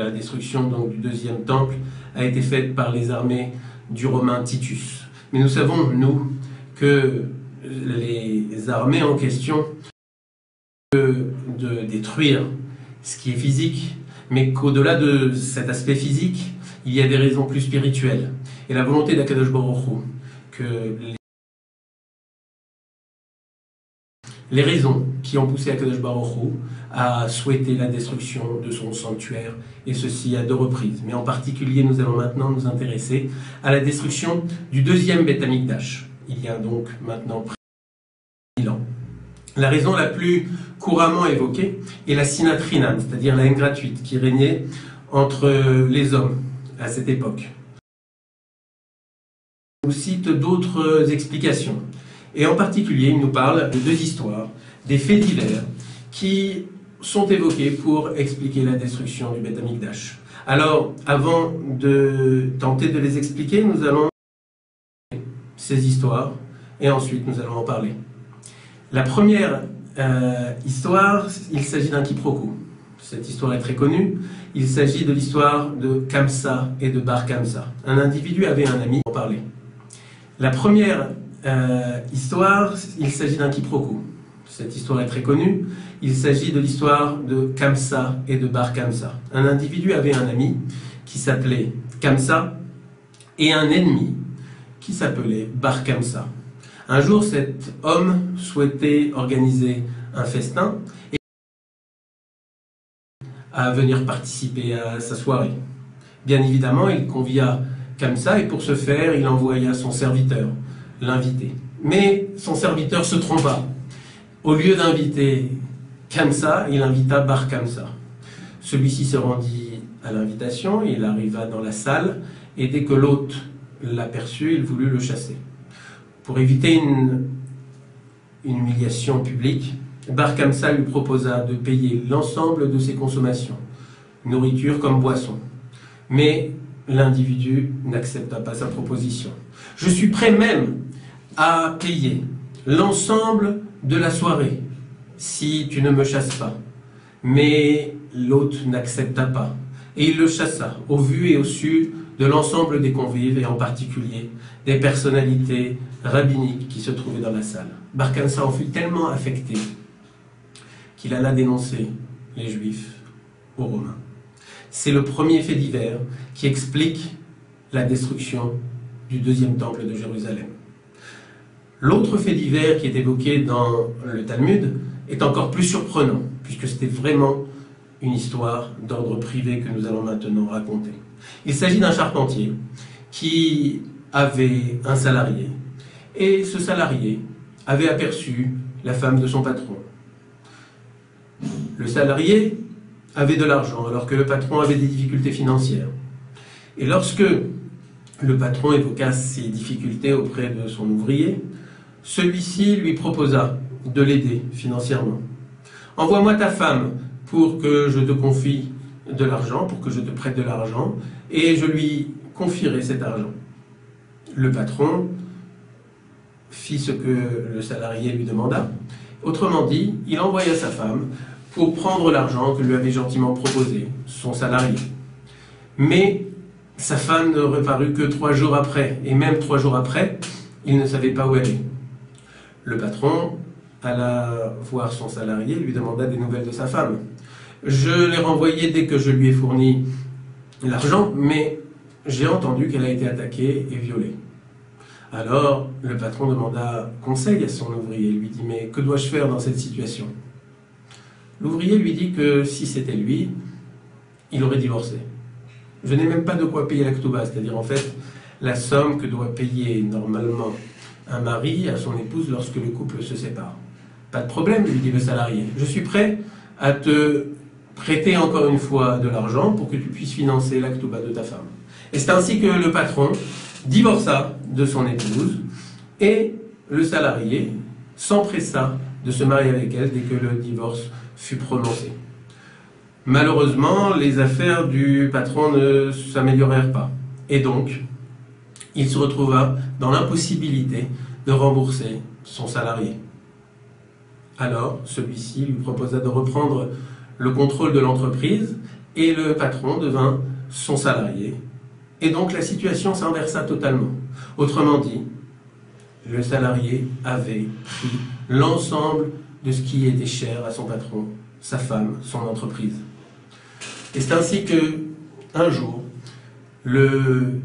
la destruction donc, du deuxième temple a été faite par les armées du Romain Titus. Mais nous savons, nous, que les armées en question de détruire ce qui est physique, mais qu'au-delà de cet aspect physique, il y a des raisons plus spirituelles. Et la volonté d'Akadosh Baruch Hu, que les raisons qui ont poussé Akadosh Baruch Hu à souhaiter la destruction de son sanctuaire, et ceci à 2 reprises. Mais en particulier, nous allons maintenant nous intéresser à la destruction du deuxième Beth Amikdash. Il y a donc maintenant près de 1000 ans. La raison la plus couramment évoquée est la sinat chinam, c'est-à-dire la haine gratuite qui régnait entre les hommes à cette époque. Il nous cite d'autres explications. Et en particulier, il nous parle de 2 histoires, des faits divers, qui sont évoqués pour expliquer la destruction du Beth Amikdash. Alors, avant de tenter de les expliquer, nous allons ces histoires, et ensuite nous allons en parler. La première histoire, il s'agit d'un quiproquo. Cette histoire est très connue. Il s'agit de l'histoire de Kamsa et de Bar Kamsa. Un individu avait un ami, on en parlait. La première histoire, il s'agit d'un quiproquo. Cette histoire est très connue. Il s'agit de l'histoire de Kamsa et de Bar Kamsa. Un individu avait un ami qui s'appelait Kamsa et un ennemi qui s'appelait Bar Kamsa. Un jour, cet homme souhaitait organiser un festin et à venir participer à sa soirée. Bien évidemment, il convia Kamsa et pour ce faire, il envoya son serviteur l'inviter. Mais son serviteur se trompa. Au lieu d'inviter Kamsa, il invita Bar Kamsa. Celui-ci se rendit à l'invitation, il arriva dans la salle et dès que l'hôte l'aperçut, il voulut le chasser. Pour éviter une humiliation publique, Bar Kamsa lui proposa de payer l'ensemble de ses consommations, nourriture comme boisson. Mais l'individu n'accepta pas sa proposition. « Je suis prêt même à payer l'ensemble de la soirée si tu ne me chasses pas. » Mais l'hôte n'accepta pas et il le chassa au vu et au su de l'ensemble des convives et en particulier des personnalités rabbiniques qui se trouvaient dans la salle. Bar Kamsa en fut tellement affecté qu'il alla dénoncer les Juifs aux Romains. C'est le premier fait divers qui explique la destruction du deuxième temple de Jérusalem. L'autre fait divers qui est évoqué dans le Talmud est encore plus surprenant, puisque c'était vraiment une histoire d'ordre privé que nous allons maintenant raconter. Il s'agit d'un charpentier qui avait un salarié, et ce salarié avait aperçu la femme de son patron. Le salarié avait de l'argent, alors que le patron avait des difficultés financières. Et lorsque le patron évoqua ses difficultés auprès de son ouvrier, celui-ci lui proposa de l'aider financièrement. « Envoie-moi ta femme pour que je te confie de l'argent, pour que je te prête de l'argent, et je lui confierai cet argent. » Le patron fit ce que le salarié lui demanda. Autrement dit, il envoya sa femme pour prendre l'argent que lui avait gentiment proposé son salarié. Mais sa femme ne reparut que 3 jours après, et même 3 jours après, il ne savait pas où aller. Le patron alla voir son salarié et lui demanda des nouvelles de sa femme. « Je l'ai renvoyée dès que je lui ai fourni l'argent, mais j'ai entendu qu'elle a été attaquée et violée. » Alors le patron demanda conseil à son ouvrier, lui dit « Mais que dois-je faire dans cette situation ?» L'ouvrier lui dit que si c'était lui, il aurait divorcé. Je n'ai même pas de quoi payer la ktouba, c'est-à-dire en fait la somme que doit payer normalement un mari à son épouse lorsque le couple se sépare. Pas de problème, lui dit le salarié. Je suis prêt à te prêter encore une fois de l'argent pour que tu puisses financer la ktouba de ta femme. Et c'est ainsi que le patron divorça de son épouse et le salarié s'empressa de se marier avec elle dès que le divorce fut prononcé. Malheureusement, les affaires du patron ne s'améliorèrent pas. Et donc, il se retrouva dans l'impossibilité de rembourser son salarié. Alors, celui-ci lui proposa de reprendre le contrôle de l'entreprise et le patron devint son salarié. Et donc la situation s'inversa totalement. Autrement dit, le salarié avait pris l'ensemble de ce qui était cher à son patron, sa femme, son entreprise. Et c'est ainsi que, un jour, le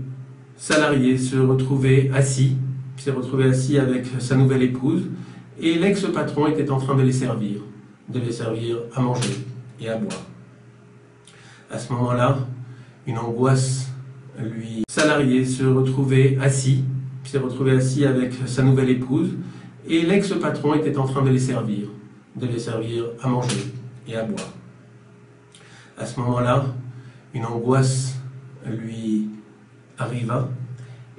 salarié s'est retrouvé assis avec sa nouvelle épouse, et l'ex-patron était en train de les servir à manger et à boire. À ce moment-là, une angoisse lui... Le salarié s'est retrouvé assis avec sa nouvelle épouse, et l'ex-patron était en train de les servir à manger et à boire. À ce moment-là, une angoisse lui arriva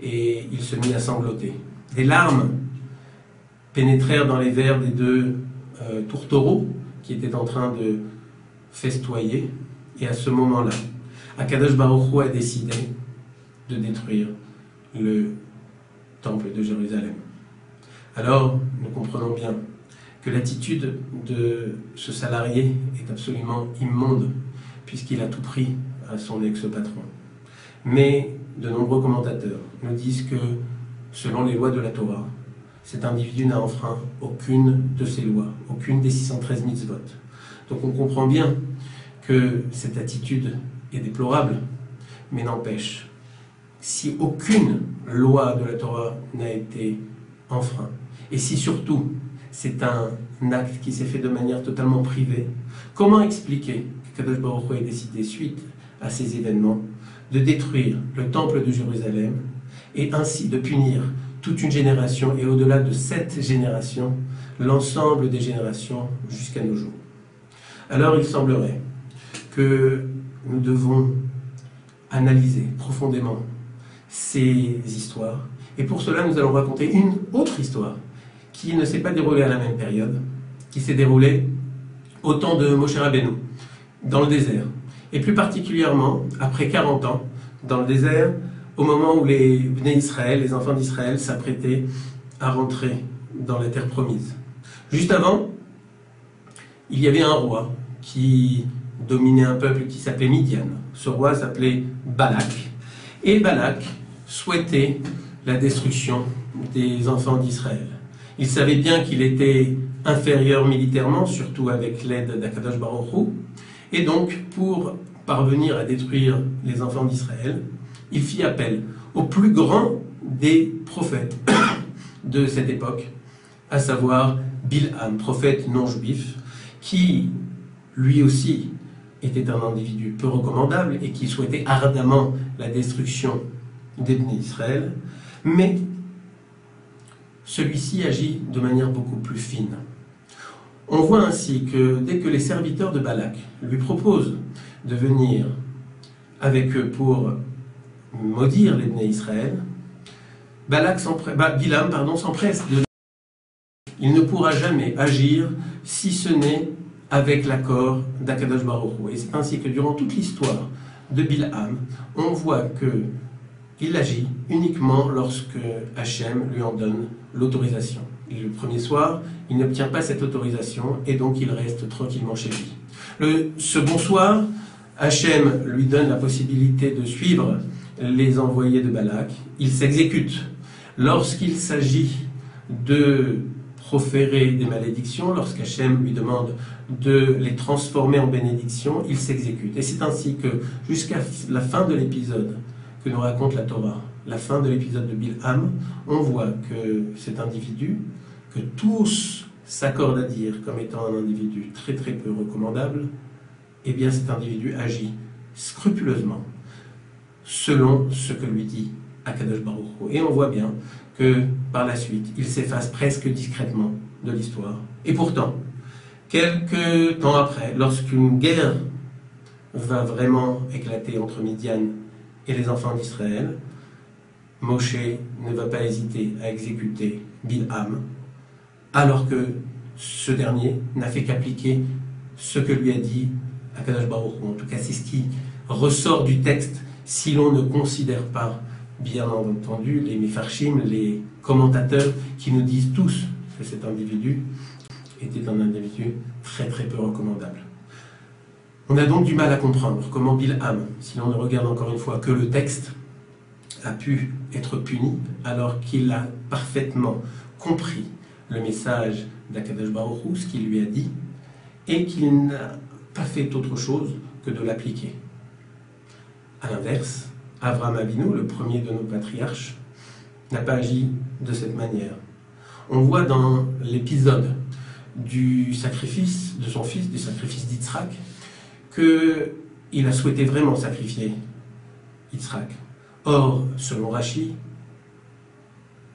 et il se mit à sangloter. Des larmes pénétrèrent dans les verres des deux tourtereaux qui étaient en train de festoyer, et à ce moment-là, Akadosh Baruch Hu a décidé de détruire le temple de Jérusalem. Alors, nous comprenons bien que l'attitude de ce salarié est absolument immonde, puisqu'il a tout pris à son ex-patron. Mais de nombreux commentateurs nous disent que, selon les lois de la Torah, cet individu n'a enfreint aucune de ces lois, aucune des 613 mitzvot. Donc on comprend bien que cette attitude est déplorable, mais n'empêche, si aucune loi de la Torah n'a été enfreinte, et si surtout c'est un acte qui s'est fait de manière totalement privée, comment expliquer que Kadosh Baruch Hu ait décidé, suite à ces événements, de détruire le temple de Jérusalem et ainsi de punir toute une génération, et au-delà de cette génération, l'ensemble des générations jusqu'à nos jours? Alors il semblerait que nous devons analyser profondément ces histoires, et pour cela nous allons raconter une autre histoire qui ne s'est pas déroulée à la même période, qui s'est déroulée au temps de Moshe Rabbeinu, dans le désert, et plus particulièrement après 40 ans dans le désert, au moment où les Bnei Israël, les enfants d'Israël, s'apprêtaient à rentrer dans la terre promise. Juste avant, il y avait un roi qui dominait un peuple qui s'appelait Midian. Ce roi s'appelait Balak, et Balak souhaitait la destruction des enfants d'Israël. Il savait bien qu'il était inférieur militairement, surtout avec l'aide d'Akadosh Baruch Hu, et donc pour parvenir à détruire les enfants d'Israël, il fit appel au plus grand des prophètes de cette époque, à savoir Bilham, prophète non juif, qui lui aussi était un individu peu recommandable et qui souhaitait ardemment la destruction des Bnei Israël, mais celui-ci agit de manière beaucoup plus fine. On voit ainsi que dès que les serviteurs de Balak lui proposent de venir avec eux pour maudire les Bnei Israël, Bilham s'empresse de... Il ne pourra jamais agir si ce n'est avec l'accord d'Akadosh Baruch Hu. Et c'est ainsi que durant toute l'histoire de Bilham, on voit qu'il agit uniquement lorsque Hachem lui en donne l'autorisation. Et le premier soir, il n'obtient pas cette autorisation et donc il reste tranquillement chez lui. Le second soir, Hachem lui donne la possibilité de suivre les envoyés de Balak. Il s'exécute. Lorsqu'il s'agit de proférer des malédictions, lorsqu'Hachem lui demande de les transformer en bénédictions, il s'exécute. Et c'est ainsi que, jusqu'à la fin de l'épisode que nous raconte la Torah, la fin de l'épisode de Bilham, on voit que cet individu, que tous s'accordent à dire comme étant un individu très très peu recommandable, eh bien cet individu agit scrupuleusement selon ce que lui dit Akadosh Baruch Hu. Et on voit bien que par la suite, il s'efface presque discrètement de l'histoire. Et pourtant, quelques temps après, lorsqu'une guerre va vraiment éclater entre Midian et les enfants d'Israël, Moshe ne va pas hésiter à exécuter Bilham, alors que ce dernier n'a fait qu'appliquer ce que lui a dit Akadosh Baruch Hu. En tout cas, c'est ce qui ressort du texte, si l'on ne considère pas, bien entendu, les Mefarshim, les commentateurs, qui nous disent tous que cet individu était un individu très très peu recommandable. On a donc du mal à comprendre comment Bilham, si l'on ne regarde encore une fois que le texte, a pu être puni alors qu'il a parfaitement compris le message d'Akadosh Baruch Hu, ce qu'il lui a dit, et qu'il n'a pas fait autre chose que de l'appliquer. A l'inverse, Avraham Avinu, le premier de nos patriarches, n'a pas agi de cette manière. On voit dans l'épisode du sacrifice de son fils, du sacrifice d'Yitzhak, qu'il a souhaité vraiment sacrifier Yitzhak. Or, selon Rashi,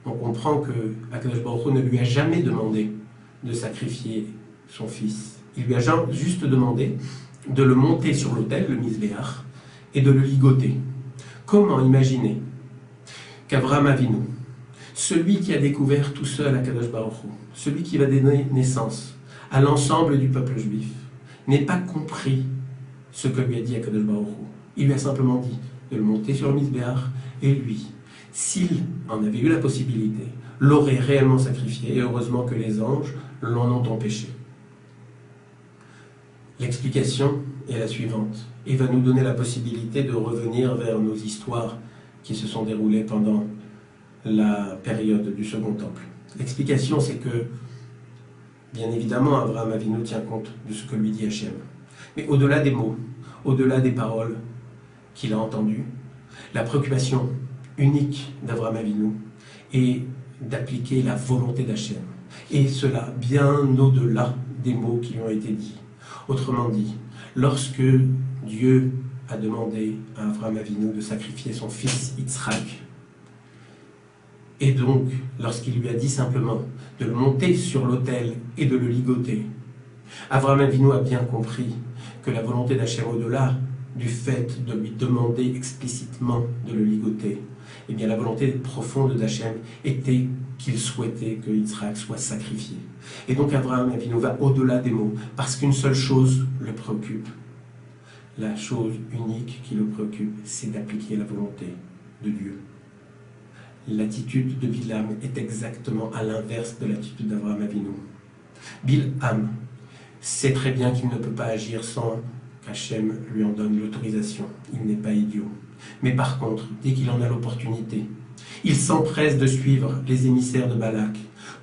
on comprend que Akadosh Baruch Hu ne lui a jamais demandé de sacrifier son fils. Il lui a juste demandé de le monter sur l'autel, le Mizbeach, et de le ligoter. Comment imaginer qu'Avraham Avinu, celui qui a découvert tout seul Akadosh Baruch Hu, celui qui va donner naissance à l'ensemble du peuple juif, n'ait pas compris ce que lui a dit Akadosh Baruch Hu. Il lui a simplement dit de le monter sur le Mizbeach, et lui, s'il en avait eu la possibilité, l'aurait réellement sacrifié, et heureusement que les anges l'en ont empêché. L'explication est la suivante, et va nous donner la possibilité de revenir vers nos histoires qui se sont déroulées pendant la période du Second Temple. L'explication, c'est que, bien évidemment, Avraham Avinu tient compte de ce que lui dit Hachem. Mais au-delà des mots, au-delà des paroles qu'il a entendues, la préoccupation unique d'Avraham Avinu est d'appliquer la volonté d'Hachem. Et cela bien au-delà des mots qui lui ont été dits. Autrement dit, lorsque Dieu a demandé à Avraham Avinu de sacrifier son fils Yitzhak, et donc lorsqu'il lui a dit simplement de le monter sur l'autel et de le ligoter, Avraham Avinu a bien compris que la volonté d'Hachem, au-delà du fait de lui demander explicitement de le ligoter, eh bien la volonté profonde d'Hachem était qu'il souhaitait que Yitzhak soit sacrifié. Et donc Avraham Avinu va au-delà des mots, parce qu'une seule chose le préoccupe. La chose unique qui le préoccupe, c'est d'appliquer la volonté de Dieu. L'attitude de Bilham est exactement à l'inverse de l'attitude d'Avraham Avinu. Bilham sait très bien qu'il ne peut pas agir sans qu'Hachem lui en donne l'autorisation. Il n'est pas idiot. Mais par contre, dès qu'il en a l'opportunité, il s'empresse de suivre les émissaires de Balak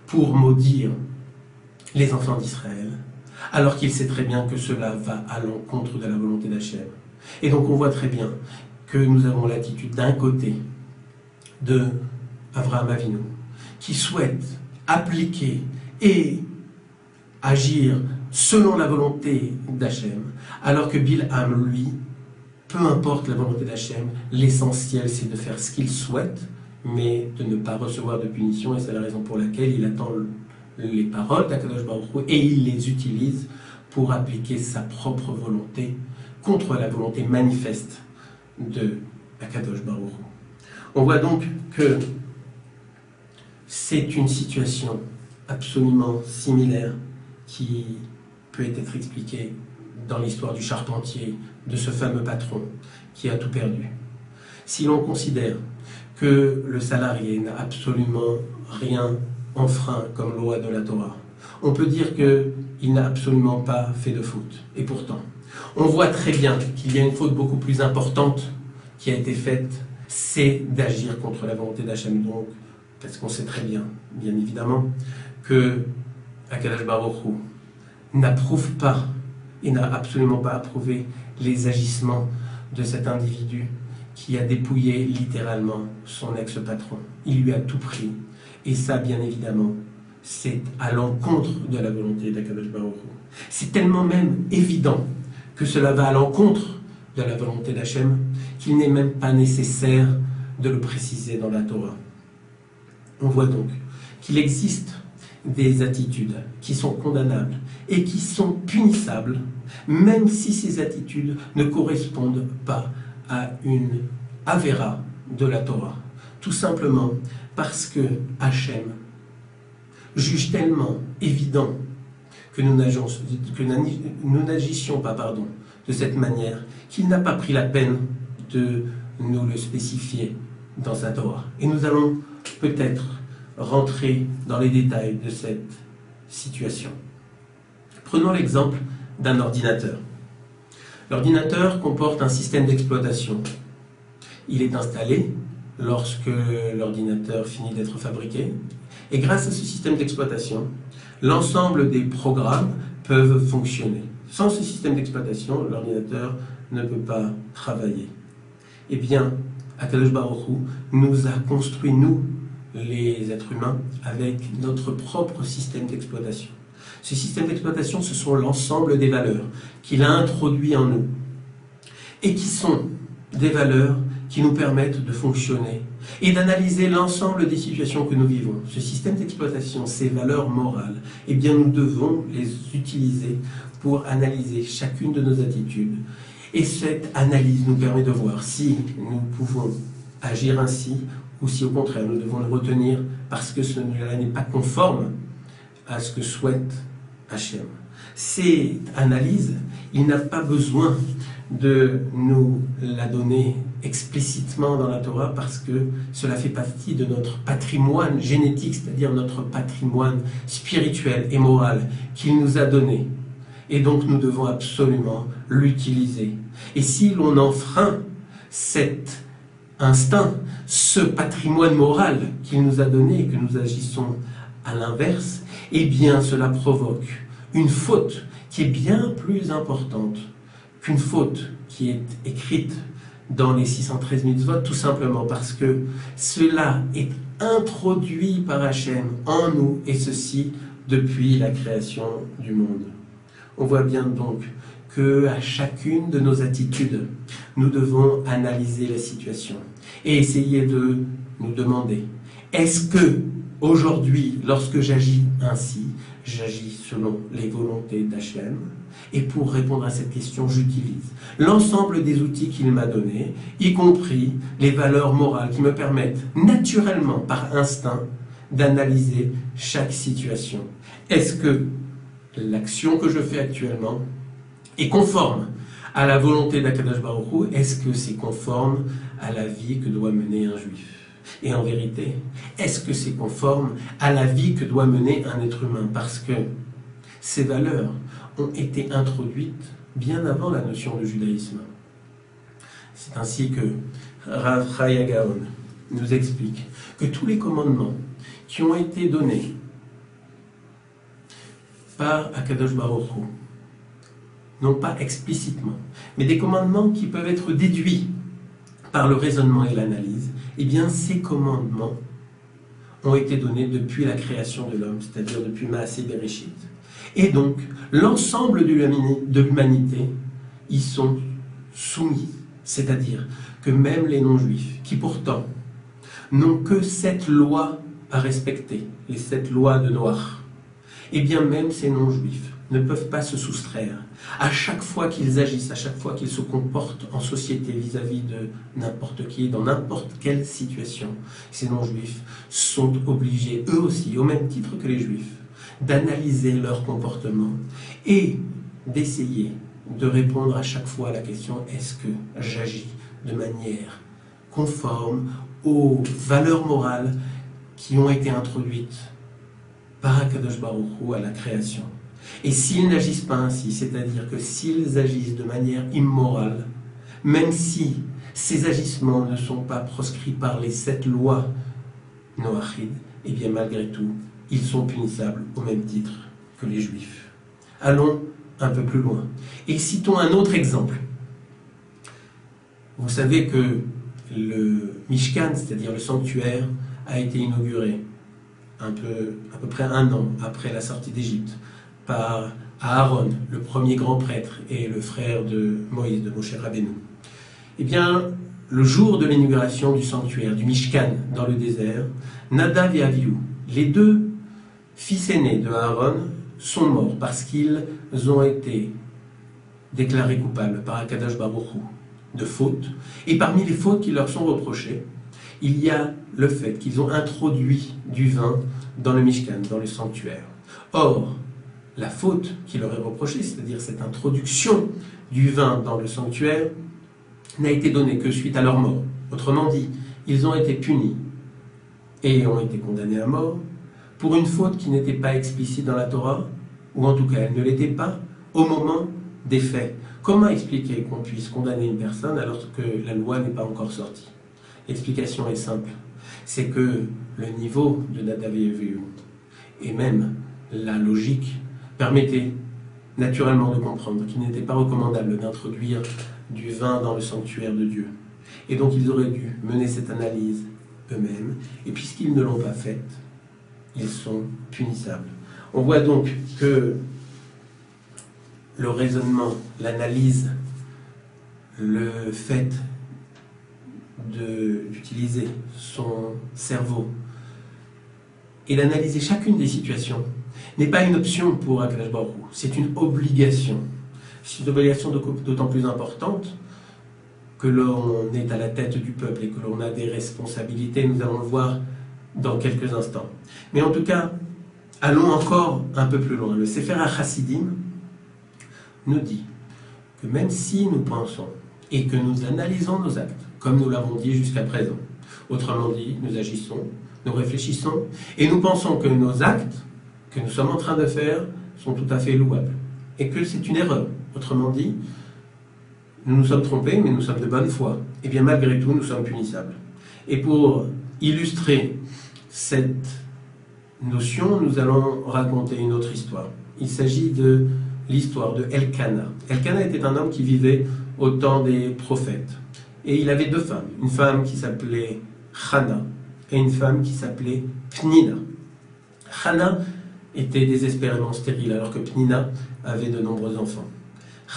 pour maudire les enfants d'Israël, alors qu'il sait très bien que cela va à l'encontre de la volonté d'Hachem. Et donc on voit très bien que nous avons l'attitude d'un côté de Avraham Avinu, qui souhaite appliquer et agir selon la volonté d'Hachem, alors que Bilham, lui, peu importe la volonté d'Hachem, l'essentiel c'est de faire ce qu'il souhaite, mais de ne pas recevoir de punition, et c'est la raison pour laquelle il attend les paroles d'Akadosh Baruch Hu et il les utilise pour appliquer sa propre volonté contre la volonté manifeste de Akadosh Baruch Hu. On voit donc que c'est une situation absolument similaire qui peut être expliquée dans l'histoire du charpentier, de ce fameux patron qui a tout perdu. Si l'on considère que le salarié n'a absolument rien enfreint comme loi de la Torah, on peut dire qu'il n'a absolument pas fait de faute. Et pourtant, on voit très bien qu'il y a une faute beaucoup plus importante qui a été faite, c'est d'agir contre la volonté d'Hachem. Donc, parce qu'on sait très bien, bien évidemment, que Akadosh Baruch Hu n'approuve pas et n'a absolument pas approuvé les agissements de cet individu qui a dépouillé littéralement son ex-patron. Il lui a tout pris. Et ça, bien évidemment, c'est à l'encontre de la volonté d'Akadosh Baruch Hu. C'est tellement même évident que cela va à l'encontre de la volonté d'Hachem qu'il n'est même pas nécessaire de le préciser dans la Torah. On voit donc qu'il existe des attitudes qui sont condamnables et qui sont punissables, même si ces attitudes ne correspondent pas à une avéra de la Torah. Tout simplement parce que Hachem juge tellement évident que nous n'agissions pas de cette manière qu'il n'a pas pris la peine de nous le spécifier dans sa Torah. Et nous allons peut-être rentrer dans les détails de cette situation. Prenons l'exemple d'un ordinateur. L'ordinateur comporte un système d'exploitation. Il est installé lorsque l'ordinateur finit d'être fabriqué. Et grâce à ce système d'exploitation, l'ensemble des programmes peuvent fonctionner. Sans ce système d'exploitation, l'ordinateur ne peut pas travailler. Eh bien, Akadosh Baruch Hu nous a construit, nous, les êtres humains, avec notre propre système d'exploitation. Ce système d'exploitation, ce sont l'ensemble des valeurs qu'il a introduit en nous et qui sont des valeurs qui nous permettent de fonctionner et d'analyser l'ensemble des situations que nous vivons. Ce système d'exploitation, ces valeurs morales, eh bien nous devons les utiliser pour analyser chacune de nos attitudes. Et cette analyse nous permet de voir si nous pouvons agir ainsi ou si au contraire nous devons le retenir parce que cela n'est pas conforme à ce que souhaite Hachem. Cette analyse, il n'a pas besoin de nous la donner explicitement dans la Torah parce que cela fait partie de notre patrimoine génétique, c'est-à-dire notre patrimoine spirituel et moral qu'il nous a donné. Et donc nous devons absolument l'utiliser. Et si l'on enfreint cet instinct, ce patrimoine moral qu'il nous a donné et que nous agissons à l'inverse, eh bien cela provoque une faute qui est bien plus importante qu'une faute qui est écrite dans les 613 mitzvot, tout simplement parce que cela est introduit par Hachem en nous, et ceci depuis la création du monde. On voit bien donc qu'à chacune de nos attitudes, nous devons analyser la situation et essayer de nous demander, est-ce que aujourd'hui, lorsque j'agis ainsi, j'agis selon les volontés d'Hachem? Et pour répondre à cette question, j'utilise l'ensemble des outils qu'il m'a donnés, y compris les valeurs morales qui me permettent naturellement, par instinct, d'analyser chaque situation. Est-ce que l'action que je fais actuellement est conforme à la volonté d'Akadosh Baruch Hu? Est-ce que c'est conforme à la vie que doit mener un juif? Et en vérité, est-ce que c'est conforme à la vie que doit mener un être humain? Parce que ces valeurs ont été introduites bien avant la notion de judaïsme. C'est ainsi que Rav Chaya Gaon nous explique que tous les commandements qui ont été donnés par Akadosh Baruch Hu, non pas explicitement, mais des commandements qui peuvent être déduits par le raisonnement et l'analyse, eh bien ces commandements ont été donnés depuis la création de l'homme, c'est-à-dire depuis Maaseh Bereshit. Et donc, l'ensemble de l'humanité y sont soumis, c'est-à-dire que même les non-juifs, qui pourtant n'ont que 7 lois à respecter, les 7 lois de Noach, eh bien même ces non-juifs ne peuvent pas se soustraire. À chaque fois qu'ils agissent, à chaque fois qu'ils se comportent en société vis-à-vis de n'importe qui, dans n'importe quelle situation, ces non-juifs sont obligés, eux aussi, au même titre que les juifs, d'analyser leur comportement et d'essayer de répondre à chaque fois à la question, est-ce que j'agis de manière conforme aux valeurs morales qui ont été introduites par Akadosh Baruch Hu à la création? Et s'ils n'agissent pas ainsi, c'est-à-dire que s'ils agissent de manière immorale, même si ces agissements ne sont pas proscrits par les 7 lois noachides, eh bien malgré tout, ils sont punissables au même titre que les Juifs. Allons un peu plus loin. Et citons un autre exemple. Vous savez que le Mishkan, c'est-à-dire le sanctuaire, a été inauguré à peu près 1 an après la sortie d'Égypte par Aaron, le premier grand prêtre et le frère de Moïse, de Moshe Rabbeinu. Eh bien, le jour de l'inauguration du sanctuaire, du Mishkan, dans le désert, Nadav et Avihu, les 2 fils aînés de Aaron, sont morts parce qu'ils ont été déclarés coupables par Akadosh Baruch Hu de fautes. Et parmi les fautes qui leur sont reprochées, il y a le fait qu'ils ont introduit du vin dans le Mishkan, dans le sanctuaire. Or, la faute qui leur est reprochée, c'est-à-dire cette introduction du vin dans le sanctuaire, n'a été donnée que suite à leur mort. Autrement dit, ils ont été punis et ont été condamnés à mort pour une faute qui n'était pas explicite dans la Torah, ou en tout cas elle ne l'était pas au moment des faits. Comment expliquer qu'on puisse condamner une personne alors que la loi n'est pas encore sortie? L'explication est simple. C'est que le niveau de Nadav et Avihu et même la logique permettaient naturellement de comprendre qu'il n'était pas recommandable d'introduire du vin dans le sanctuaire de Dieu. Et donc ils auraient dû mener cette analyse eux-mêmes, et puisqu'ils ne l'ont pas faite, ils sont punissables. On voit donc que le raisonnement, l'analyse, le fait d'utiliser son cerveau et d'analyser chacune des situations n'est pas une option pour Akadosh Baruch Hu, c'est une obligation. C'est une obligation d'autant plus importante que l'on est à la tête du peuple et que l'on a des responsabilités, nous allons le voir dans quelques instants. Mais en tout cas, allons encore un peu plus loin. Le Sefer HaChassidim nous dit que même si nous pensons et que nous analysons nos actes, comme nous l'avons dit jusqu'à présent, autrement dit, nous agissons, nous réfléchissons, et nous pensons que nos actes que nous sommes en train de faire sont tout à fait louables, et que c'est une erreur. Autrement dit, nous nous sommes trompés, mais nous sommes de bonne foi. Et bien malgré tout, nous sommes punissables. Et pour illustrer cette notion, nous allons raconter une autre histoire. Il s'agit de l'histoire de Elkana. Elkana était un homme qui vivait au temps des prophètes. Et il avait deux femmes. Une femme qui s'appelait Hana et une femme qui s'appelait Pnina. Hana était désespérément stérile alors que Pnina avait de nombreux enfants.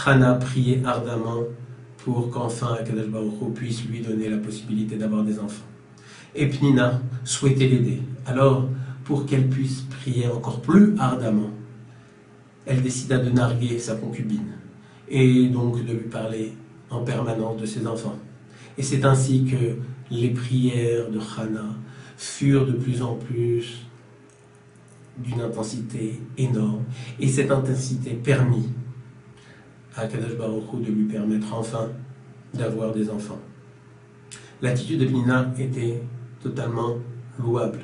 Hana priait ardemment pour qu'enfin Akadosh Baruch Hu puisse lui donner la possibilité d'avoir des enfants. Et Pnina souhaitait l'aider. Alors, pour qu'elle puisse prier encore plus ardemment, elle décida de narguer sa concubine et donc de lui parler en permanence de ses enfants. Et c'est ainsi que les prières de Hana furent de plus en plus d'une intensité énorme. Et cette intensité permit à Akadosh Baruch Hu de lui permettre enfin d'avoir des enfants. L'attitude de Pnina était totalement louable.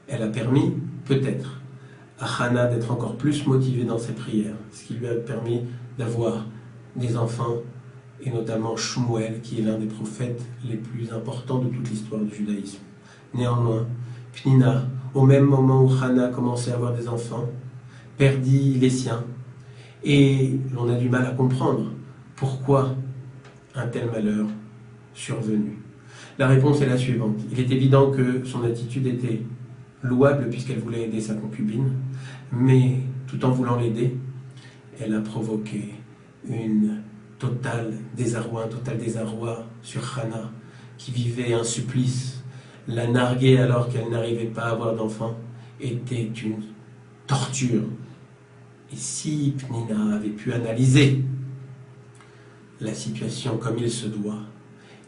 Elle a permis, peut-être, à Hana d'être encore plus motivée dans ses prières, ce qui lui a permis d'avoir des enfants, et notamment Shmuel, qui est l'un des prophètes les plus importants de toute l'histoire du judaïsme. Néanmoins, Pnina, au même moment où Hana commençait à avoir des enfants, perdit les siens, et l'on a du mal à comprendre pourquoi un tel malheur survenu. La réponse est la suivante. Il est évident que son attitude était louable puisqu'elle voulait aider sa concubine, mais tout en voulant l'aider, elle a provoqué un total désarroi sur Hana, qui vivait un supplice. La narguer alors qu'elle n'arrivait pas à avoir d'enfant était une torture. Et si Pnina avait pu analyser la situation comme il se doit,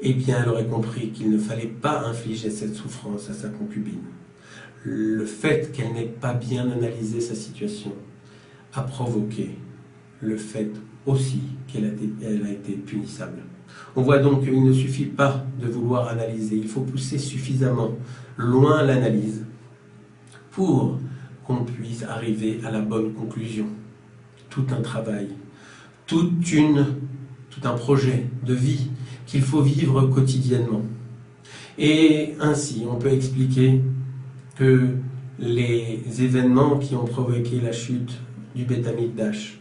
eh bien elle aurait compris qu'il ne fallait pas infliger cette souffrance à sa concubine. Le fait qu'elle n'ait pas bien analysé sa situation a provoqué le fait aussi qu'elle a été punissable. On voit donc qu'il ne suffit pas de vouloir analyser, il faut pousser suffisamment loin l'analyse pour qu'on puisse arriver à la bonne conclusion. Tout un travail, tout un projet de vie qu'il faut vivre quotidiennement. Et ainsi, on peut expliquer que les événements qui ont provoqué la chute du Beth Amikdash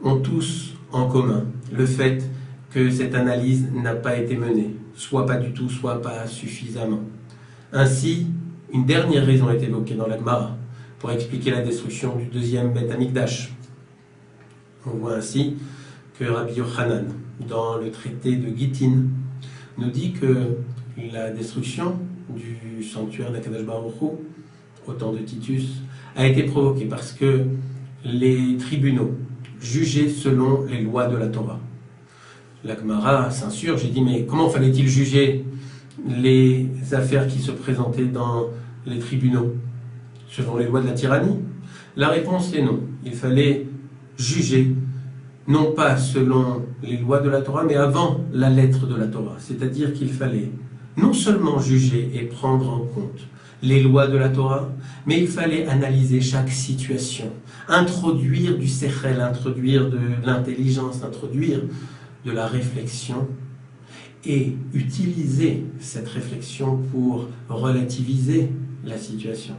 ont tous en commun le fait que cette analyse n'a pas été menée, soit pas du tout, soit pas suffisamment. Ainsi, une dernière raison est évoquée dans la Gemara pour expliquer la destruction du deuxième Beth Amikdash. On voit ainsi que Rabbi Yochanan, dans le traité de Gittin, nous dit que la destruction du sanctuaire d'Akadosh Baruch Hu, au temps de Titus, a été provoquée parce que les tribunaux jugeaient selon les lois de la Torah. La Gemara s'insurge, j'ai dit, mais comment fallait-il juger les affaires qui se présentaient dans les tribunaux selon les lois de la tyrannie? La réponse est non. Il fallait juger non pas selon les lois de la Torah, mais avant la lettre de la Torah. C'est-à-dire qu'il fallait non seulement juger et prendre en compte les lois de la Torah, mais il fallait analyser chaque situation, introduire du sechel, introduire de l'intelligence, introduire de la réflexion et utiliser cette réflexion pour relativiser la situation.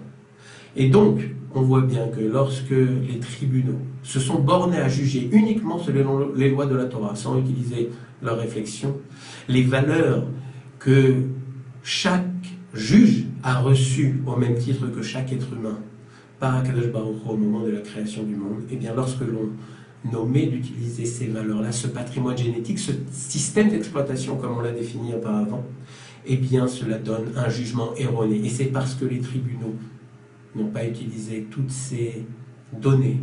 Et donc, on voit bien que lorsque les tribunaux se sont bornés à juger uniquement selon les lois de la Torah, sans utiliser leur réflexion, les valeurs que chaque juge a reçues au même titre que chaque être humain par Akadosh Baruch Hu au moment de la création du monde, et bien lorsque l'on omet d'utiliser ces valeurs-là, ce patrimoine génétique, ce système d'exploitation comme on l'a défini auparavant, eh bien cela donne un jugement erroné. Et c'est parce que les tribunaux n'ont pas utilisé toutes ces données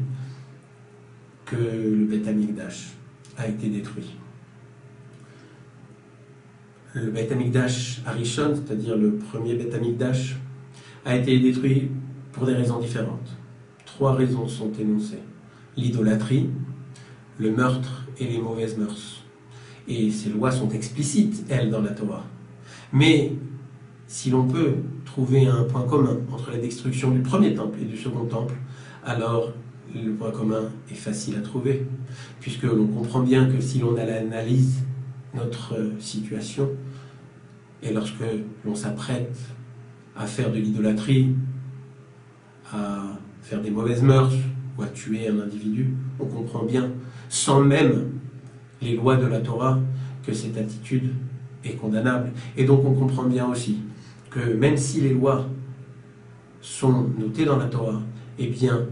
que le Beth Amikdash a été détruit. Le Beth Amikdash Arishon, c'est-à-dire le premier Beth Amikdash, a été détruit pour des raisons différentes. 3 raisons sont énoncées. L'idolâtrie, le meurtre et les mauvaises mœurs. Et ces lois sont explicites, elles, dans la Torah. Mais si l'on peut trouver un point commun entre la destruction du premier temple et du second temple, alors le point commun est facile à trouver, puisque l'on comprend bien que si l'on analyse notre situation, et lorsque l'on s'apprête à faire de l'idolâtrie, à faire des mauvaises mœurs, ou à tuer un individu, on comprend bien, sans même les lois de la Torah, que cette attitude est condamnable. Et donc on comprend bien aussi que même si les lois sont notées dans la Torah, eh bien,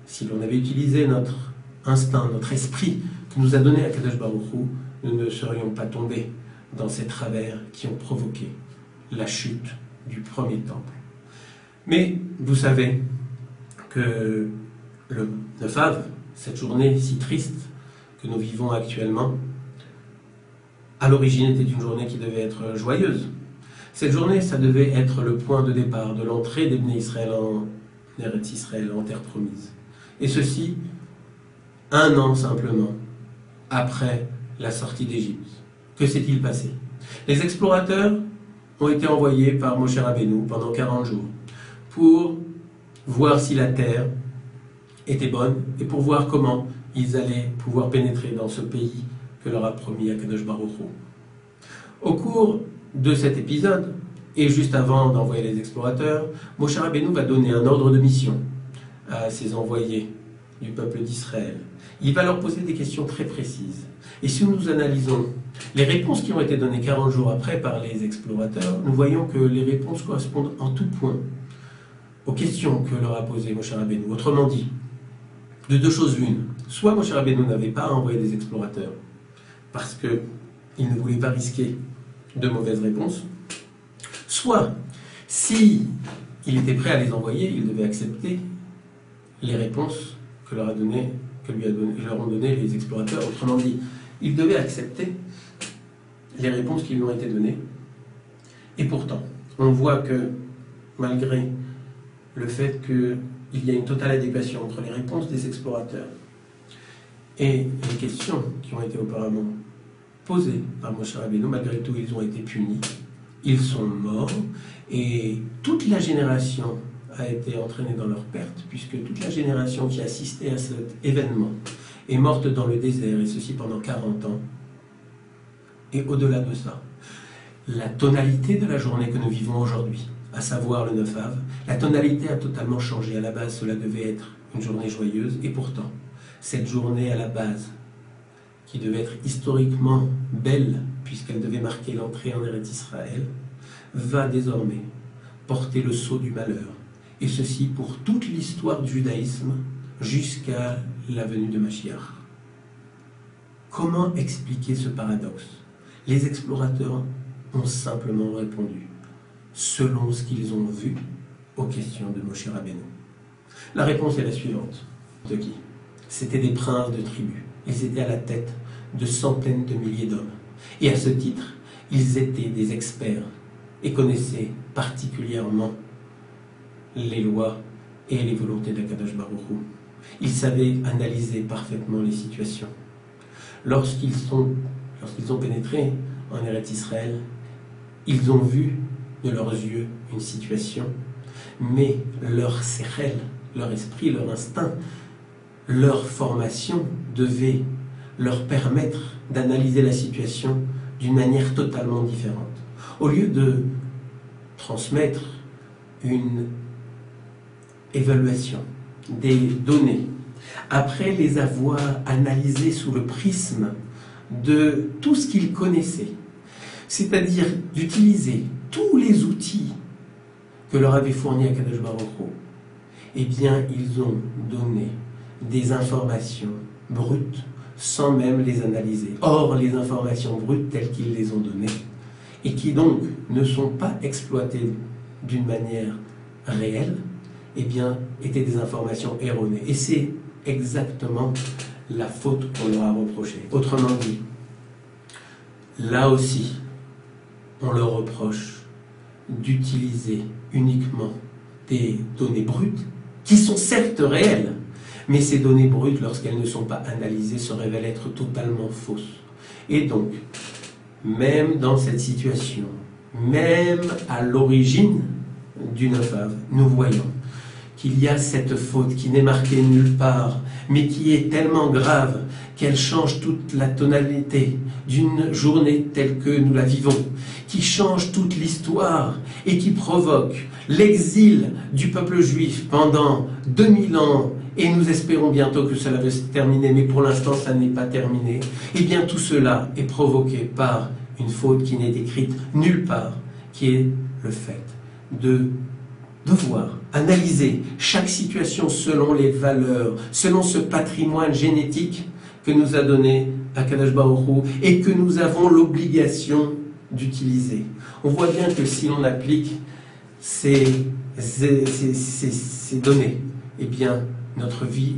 si l'on avait utilisé notre instinct, notre esprit que nous a donné Akadosh Baruch Hu, nous ne serions pas tombés dans ces travers qui ont provoqué la chute du premier temple. Mais vous savez que le 9 Av, cette journée si triste que nous vivons actuellement, à l'origine était une journée qui devait être joyeuse. Cette journée, ça devait être le point de départ de l'entrée des Bnei Israël en Eretz Israël, en terre promise. Et ceci, 1 an simplement après la sortie d'Égypte. Que s'est-il passé? Les explorateurs ont été envoyés par Moshe Rabbeinu pendant 40 jours pour voir si la terre était bonne et pour voir comment ils allaient pouvoir pénétrer dans ce pays que leur a promis Akadosh Baruch Hu. Au cours de cet épisode, et juste avant d'envoyer les explorateurs, Moshe Rabbeinu va donner un ordre de mission à ses envoyés du peuple d'Israël. Il va leur poser des questions très précises. Et si nous analysons les réponses qui ont été données 40 jours après par les explorateurs, nous voyons que les réponses correspondent en tout point aux questions que leur a posées Moshe Rabbeinu. Autrement dit, de 2 choses l'une. Soit Moshe Rabbeinu n'avait pas envoyé des explorateurs parce qu'il ne voulait pas risquer de mauvaises réponses, soit, si il était prêt à les envoyer, il devait accepter les réponses que leur ont donné les explorateurs. Autrement dit, il devait accepter les réponses qui lui ont été données. Et pourtant, on voit que, malgré le fait qu'il y a une totale adéquation entre les réponses des explorateurs et les questions qui ont été auparavant posées par Moshe Rabbeinu, malgré tout, ils ont été punis, ils sont morts, et toute la génération a été entraînée dans leur perte, puisque toute la génération qui assistait à cet événement est morte dans le désert, et ceci pendant 40 ans. Et au-delà de ça, la tonalité de la journée que nous vivons aujourd'hui, à savoir le 9 Av, la tonalité a totalement changé. À la base, cela devait être une journée joyeuse, et pourtant, cette journée à la base, qui devait être historiquement belle, puisqu'elle devait marquer l'entrée en Eretz Israël, va désormais porter le sceau du malheur. Et ceci pour toute l'histoire du judaïsme jusqu'à la venue de Mashiach. Comment expliquer ce paradoxe? Les explorateurs ont simplement répondu selon ce qu'ils ont vu aux questions de Moshe Rabbeinu. La réponse est la suivante. De qui? C'était des princes de tribus. Ils étaient à la tête de centaines de milliers d'hommes. Et à ce titre, ils étaient des experts et connaissaient particulièrement les lois et les volontés d'Akadosh Baruch Hu. Ils savaient analyser parfaitement les situations. Lorsqu'ils ont pénétré en Eretz Israël, Ils ont vu de leurs yeux une situation, mais leur sérel, leur esprit, leur instinct, leur formation devait leur permettre d'analyser la situation d'une manière totalement différente. Au lieu de transmettre une évaluation des données, après les avoir analysées sous le prisme de tout ce qu'ils connaissaient, c'est-à-dire d'utiliser tous les outils que leur avait fournis Akadosh Baruch Hu, eh bien, ils ont donné des informations brutes sans même les analyser. Or, les informations brutes telles qu'ils les ont données, et qui donc ne sont pas exploitées d'une manière réelle, eh bien, étaient des informations erronées. Et c'est exactement la faute qu'on leur a reprochée. Autrement dit, là aussi, on leur reproche d'utiliser uniquement des données brutes, qui sont certes réelles, mais ces données brutes, lorsqu'elles ne sont pas analysées, se révèlent être totalement fausses. Et donc, même dans cette situation, même à l'origine du Nofav, nous voyons qu'il y a cette faute qui n'est marquée nulle part, mais qui est tellement grave qu'elle change toute la tonalité d'une journée telle que nous la vivons, qui change toute l'histoire et qui provoque l'exil du peuple juif pendant 2000 ans, et nous espérons bientôt que cela va se terminer, mais pour l'instant ça n'est pas terminé. Et bien tout cela est provoqué par une faute qui n'est décrite nulle part, qui est le fait de devoir analyser chaque situation selon les valeurs, selon ce patrimoine génétique que nous a donné Akadosh Baruch Hu et que nous avons l'obligation d'utiliser. On voit bien que si l'on applique ces données, eh bien, notre vie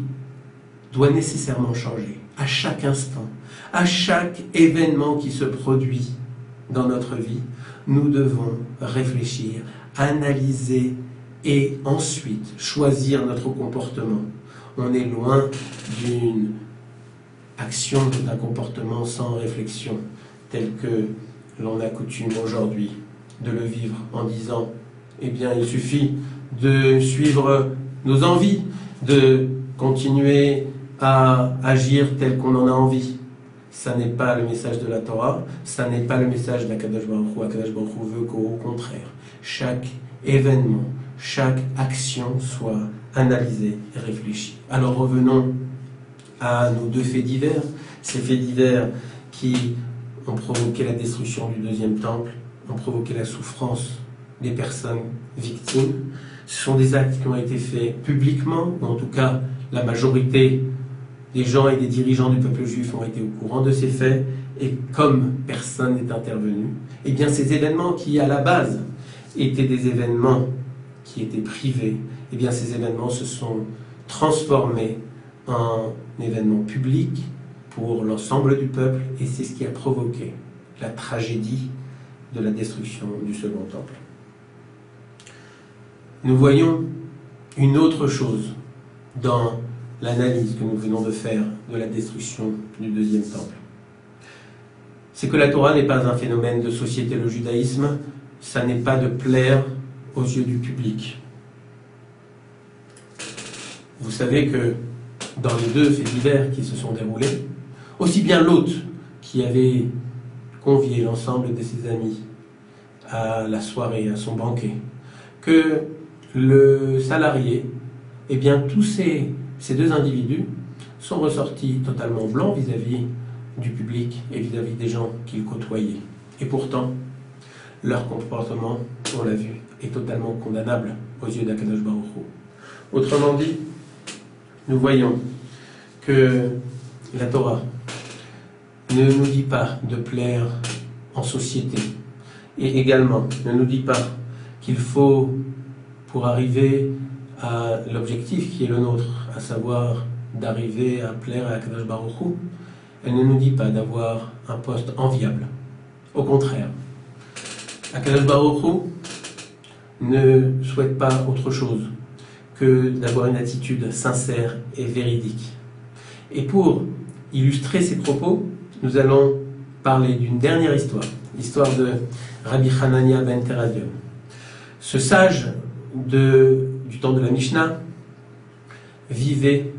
doit nécessairement changer. À chaque instant, à chaque événement qui se produit dans notre vie, nous devons réfléchir, analyser et ensuite choisir notre comportement. On est loin d'une action, d'un comportement sans réflexion, tel que l'on a coutume aujourd'hui de le vivre en disant, eh bien, il suffit de suivre nos envies, de continuer à agir tel qu'on en a envie. Ça n'est pas le message de la Torah, ça n'est pas le message d'Akadosh Baruch Hu. Akadosh Baruch Hu veut qu'au contraire, chaque événement, chaque action soit analysée et réfléchie. Alors revenons à nos deux faits divers, ces faits divers qui ont provoqué la destruction du deuxième temple, ont provoqué la souffrance des personnes victimes. Ce sont des actes qui ont été faits publiquement, ou en tout cas la majorité des gens et des dirigeants du peuple juif ont été au courant de ces faits, et comme personne n'est intervenu, eh bien ces événements qui à la base étaient des événements qui étaient privés, eh bien ces événements se sont transformés en événements publics pour l'ensemble du peuple, et c'est ce qui a provoqué la tragédie de la destruction du second temple. Nous voyons une autre chose dans l'analyse que nous venons de faire de la destruction du deuxième temple. C'est que la Torah n'est pas un phénomène de société, le judaïsme, ça n'est pas de plaire aux yeux du public. Vous savez que dans les deux faits divers qui se sont déroulés, aussi bien l'hôte qui avait convié l'ensemble de ses amis à la soirée, à son banquet, que le salarié, eh bien tous ces deux individus sont ressortis totalement blancs vis-à-vis du public et vis-à-vis des gens qu'ils côtoyaient. Et pourtant, leur comportement, on l'a vu, est totalement condamnable aux yeux d'Akadosh Baruch Hu. Autrement dit, nous voyons que la Torah ne nous dit pas de plaire en société, et également ne nous dit pas qu'il faut, pour arriver à l'objectif qui est le nôtre, à savoir d'arriver à plaire à Akadosh Baruch Hu, elle ne nous dit pas d'avoir un poste enviable. Au contraire, Akadosh Baruch Hu ne souhaite pas autre chose que d'avoir une attitude sincère et véridique. Et pour illustrer ces propos, nous allons parler d'une dernière histoire, l'histoire de Rabbi Hanania ben Teradion. Ce sage du temps de la Mishnah vivait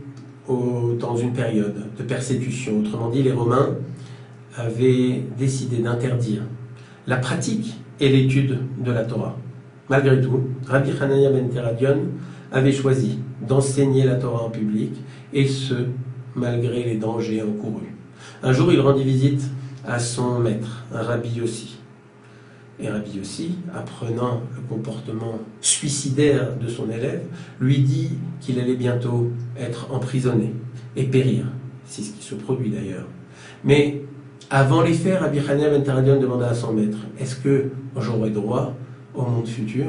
dans une période de persécution. Autrement dit, les Romains avaient décidé d'interdire la pratique et l'étude de la Torah. Malgré tout, Rabbi Hanania ben Teradion avait choisi d'enseigner la Torah en public, et ce, malgré les dangers encourus. Un jour, il rendit visite à son maître, un Rabbi Yossi. Et Rabbi Yossi, apprenant le comportement suicidaire de son élève, lui dit qu'il allait bientôt être emprisonné et périr. C'est ce qui se produit d'ailleurs. Mais avant les faits, Rabbi Hanania ben Teradion demanda à son maître: est-ce que j'aurai droit au monde futur?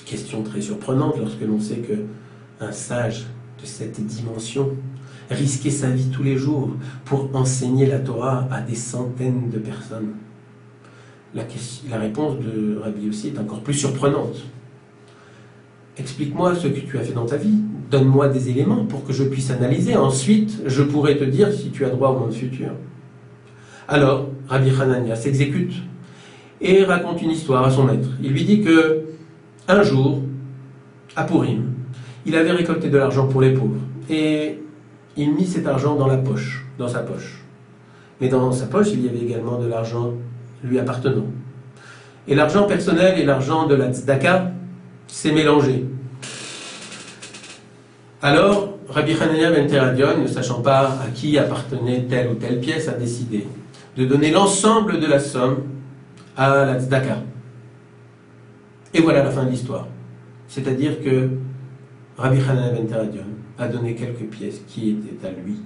Question très surprenante lorsque l'on sait qu'un sage de cette dimension risquait sa vie tous les jours pour enseigner la Torah à des centaines de personnes. La réponse de Rabbi Yossi est encore plus surprenante. Explique-moi ce que tu as fait dans ta vie, donne-moi des éléments pour que je puisse analyser, ensuite je pourrai te dire si tu as droit au monde futur. Alors, Rabbi Hanania s'exécute et raconte une histoire à son maître. Il lui dit que un jour, à Purim, il avait récolté de l'argent pour les pauvres et il mit cet argent dans sa poche. Mais dans sa poche, il y avait également de l'argent lui appartenant. Et l'argent personnel et l'argent de la tzedaka s'est mélangé. Alors, Rabbi Hanania ben Teradion, ne sachant pas à qui appartenait telle ou telle pièce, a décidé de donner l'ensemble de la somme à la tzedaka. Et voilà la fin de l'histoire. C'est-à-dire que Rabbi Hanania ben Teradion a donné quelques pièces qui étaient à lui,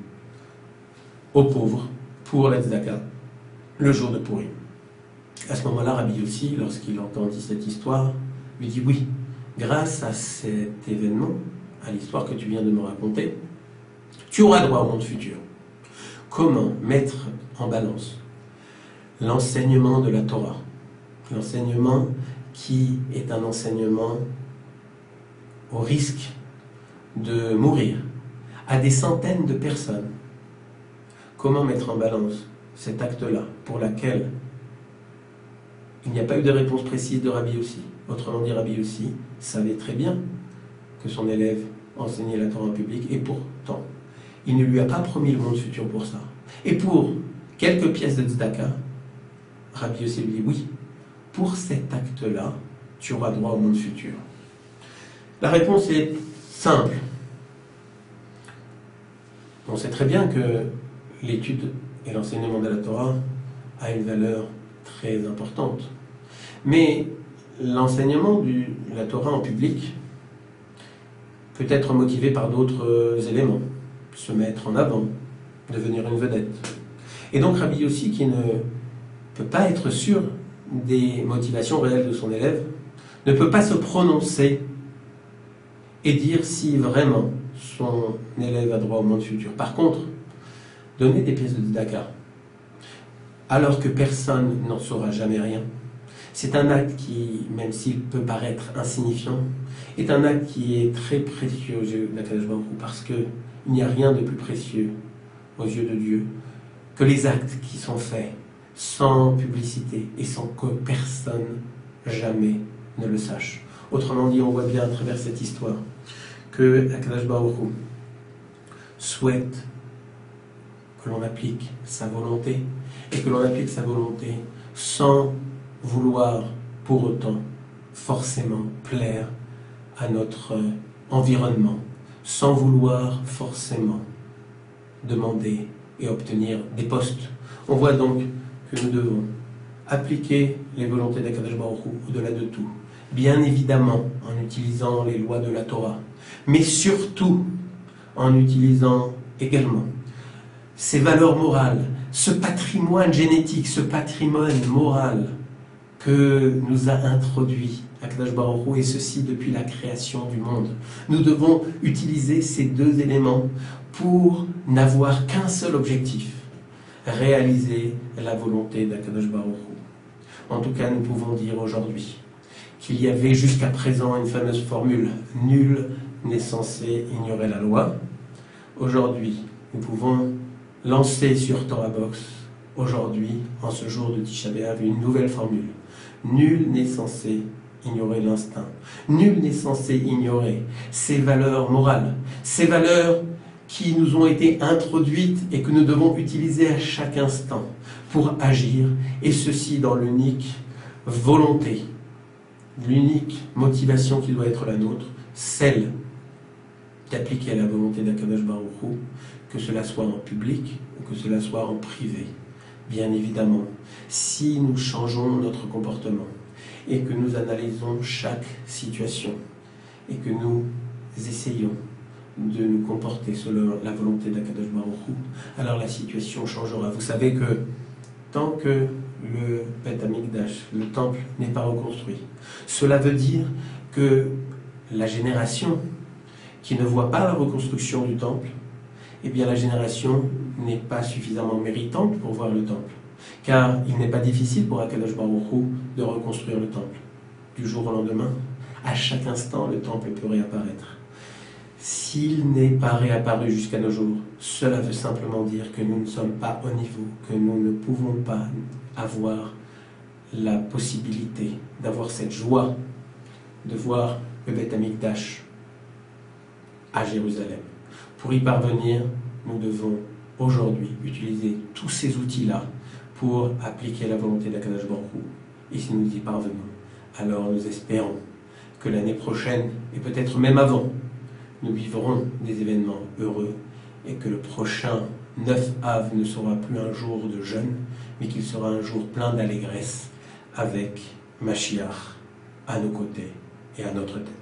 aux pauvres, pour la tzedaka, le jour de Purim. À ce moment-là, Rabbi Yossi, lorsqu'il entendit cette histoire, lui dit: oui, grâce à cet événement, à l'histoire que tu viens de me raconter, tu auras droit au monde futur. Comment mettre en balance l'enseignement de la Torah, l'enseignement qui est un enseignement au risque de mourir à des centaines de personnes. Comment mettre en balance cet acte-là, pour laquelle il n'y a pas eu de réponse précise de Rabbi Yossi. Autrement dit, Rabbi Yossi savait très bien que son élève enseignait la Torah en public, et pourtant, il ne lui a pas promis le monde futur pour ça. Et pour quelques pièces de tzedaka, Rabbi Yossi lui dit: oui, pour cet acte-là, tu auras droit au monde futur. La réponse est simple. On sait très bien que l'étude et l'enseignement de la Torah a une valeur très importante. Mais l'enseignement de la Torah en public peut être motivé par d'autres éléments. Se mettre en avant, devenir une vedette. Et donc Rabbi Yossi, qui ne peut pas être sûr des motivations réelles de son élève, ne peut pas se prononcer et dire si vraiment son élève a droit au monde futur. Par contre, donner des pièces de tzedaka, alors que personne n'en saura jamais rien, c'est un acte qui, même s'il peut paraître insignifiant, est un acte qui est très précieux aux yeux d'Akadosh Baruch Hu, parce qu'il n'y a rien de plus précieux aux yeux de Dieu que les actes qui sont faits sans publicité et sans que personne jamais ne le sache. Autrement dit, on voit bien à travers cette histoire que Akadosh Baruch Hu souhaite que l'on applique sa volonté, et que l'on applique sa volonté sans vouloir pour autant forcément plaire à notre environnement, sans vouloir forcément demander et obtenir des postes. On voit donc que nous devons appliquer les volontés d'Akadosh Baruch Hu au-delà de tout, bien évidemment en utilisant les lois de la Torah, mais surtout en utilisant également ces valeurs morales, ce patrimoine génétique, ce patrimoine moral que nous a introduit Akadosh Baruch Hu, et ceci depuis la création du monde. Nous devons utiliser ces deux éléments pour n'avoir qu'un seul objectif: réaliser la volonté d'Akadosh Baruch Hu. En tout cas, nous pouvons dire aujourd'hui qu'il y avait jusqu'à présent une fameuse formule: nul n'est censé ignorer la loi. Aujourd'hui, nous pouvons lancer sur Torah Box aujourd'hui, en ce jour de Tisha B'Av, une nouvelle formule. Nul n'est censé ignorer l'instinct. Nul n'est censé ignorer ces valeurs morales, ces valeurs qui nous ont été introduites et que nous devons utiliser à chaque instant pour agir, et ceci dans l'unique volonté, l'unique motivation qui doit être la nôtre, celle d'appliquer la volonté d'Akadosh Baruch Hu, que cela soit en public ou que cela soit en privé. Bien évidemment, si nous changeons notre comportement et que nous analysons chaque situation et que nous essayons de nous comporter selon la volonté d'Akadosh Baruch Hu, alors la situation changera. Vous savez que tant que le Beth Amikdash, le temple, n'est pas reconstruit, cela veut dire que la génération qui ne voit pas la reconstruction du temple, eh bien la génération n'est pas suffisamment méritante pour voir le temple. Car il n'est pas difficile pour Akadosh Baruch Hu de reconstruire le temple. Du jour au lendemain, à chaque instant, le temple peut réapparaître. S'il n'est pas réapparu jusqu'à nos jours, cela veut simplement dire que nous ne sommes pas au niveau, que nous ne pouvons pas avoir la possibilité d'avoir cette joie de voir le Beth Amikdash à Jérusalem. Pour y parvenir, nous devons aujourd'hui utiliser tous ces outils-là pour appliquer la volonté d'Akadosh Baruch Hu. Et si nous y parvenons, alors nous espérons que l'année prochaine, et peut-être même avant, nous vivrons des événements heureux et que le prochain 9 Av ne sera plus un jour de jeûne, mais qu'il sera un jour plein d'allégresse avec Mashiach à nos côtés et à notre tête.